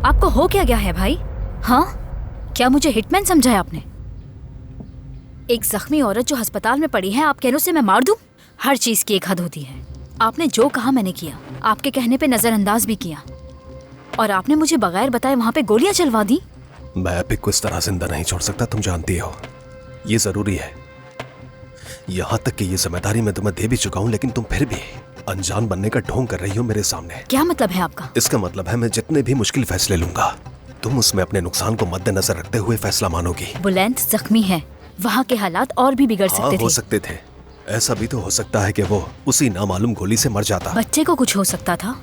आपको हो क्या गया है भाई? हाँ, क्या मुझे हिटमैन समझा है आपने? एक जख्मी औरत जो अस्पताल में पड़ी है, आप कहने से मैं मार दूं? हर चीज की एक हद होती है। आपने जो कहा मैंने किया, आपके कहने पे नजरअंदाज भी किया, और आपने मुझे बगैर बताए वहाँ पे गोलियां चलवा दी। मैं एपिक को इस तरह जिंदा नहीं छोड़ सकता, तुम जानती हो। ये जरूरी है। यहाँ तक कि ये जिम्मेदारी मैं तुम्हें दे भी चुका हूँ, लेकिन तुम फिर भी अनजान बनने का ढोंग कर रही हो मेरे सामने। क्या मतलब है आपका? इसका मतलब है मैं जितने भी मुश्किल फैसले लूंगा, तुम उसमें अपने नुकसान को मद्देनजर रखते हुए फैसला मानोगी। बुलंद जख्मी है, वहाँ के हालात और भी बिगड़ सकते थे। हो सकते थे। ऐसा भी तो हो सकता है कि वो उसी नामालूम गोली से मर जाता। बच्चे को कुछ हो सकता था,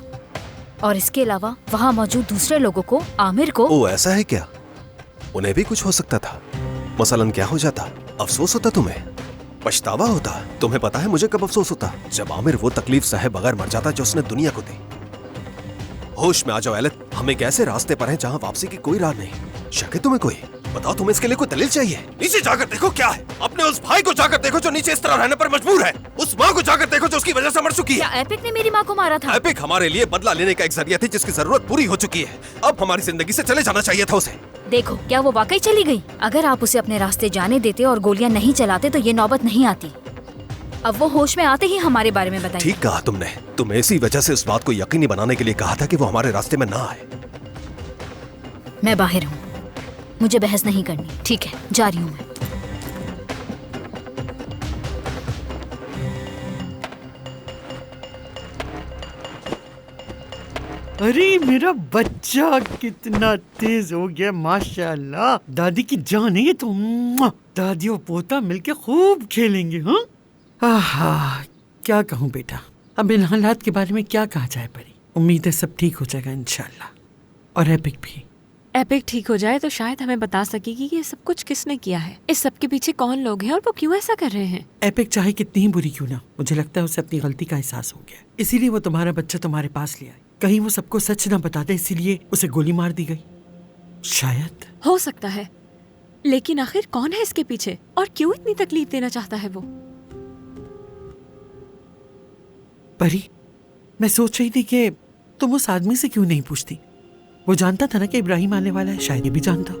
और इसके अलावा वहाँ मौजूद दूसरे लोगों को, आमिर को। ओ ऐसा है क्या? उन्हें भी कुछ हो सकता था। मसलन क्या हो जाता? अफसोस होता तुम्हें, पछतावा होता। तुम्हें पता है मुझे कब अफसोस होता? जब आमिर वो तकलीफ सहे बगैर मर जाता जो उसने दुनिया को दी। होश में आ जाओ एलेट, हम एक ऐसे रास्ते पर हैं जहां वापसी की कोई राह नहीं। शक है तुम्हें कोई? बताओ, तुम्हें इसके लिए कोई दलील चाहिए? नीचे जाकर देखो क्या है। अपने उस भाई को जाकर देखो जो नीचे इस तरह रहने पर मजबूर है। उस माँ को जाकर देखो जो उसकी वजह से मर चुकी है। क्या एपिक ने मेरी माँ को मारा था? एपिक हमारे लिए बदला लेने का एक जरिया थी जिसकी जरूरत पूरी हो चुकी है। अब हमारी जिंदगी से चले जाना चाहिए था उसे। देखो, क्या वो वाकई चली गई? अगर आप उसे अपने रास्ते जाने देते और गोलियां नहीं चलाते तो ये नौबत नहीं आती। अब वो होश में आते ही हमारे बारे में बताइए। ठीक कहा तुमने। तुम इसी वजह से इस बात को यकीनी बनाने के लिए कहा था कि वो हमारे रास्ते में ना आए। मैं बाहर हूँ, मुझे बहस नहीं करनी। ठीक है, जा रही हूँ मैं। अरे मेरा बच्चा कितना तेज हो गया, माशाल्लाह। दादी की जान है ये तो। दादी और पोता मिलके खूब खेलेंगे। हाँ, आहा, क्या कहूँ बेटा, अब इन हालात के बारे में क्या कहा जाए परी। उम्मीद है सब ठीक हो जाएगा इंशाल्लाह। और एपिक भी। एपिक ठीक हो जाए तो शायद हमें बता सकेगी कि ये सब कुछ किसने किया है, इस सब के पीछे कौन लोग हैं और वो क्यों ऐसा कर रहे हैं। एपिक चाहे कितनी ही बुरी क्यों ना, मुझे लगता है उसे अपनी गलती का एहसास हो गया, इसीलिए वो तुम्हारा बच्चा तुम्हारे पास ले आई। कहीं वो सबको सच ना बता दे, इसीलिए उसे गोली मार दी गई। शायद हो सकता है, लेकिन आखिर कौन है इसके पीछे और क्यों इतनी तकलीफ देना चाहता है वो? परी, मैं सोच रही थी कि तुम उस आदमी से क्यों नहीं पूछती। वो जानता था ना कि इब्राहिम आने वाला है, शायद ये भी जानता।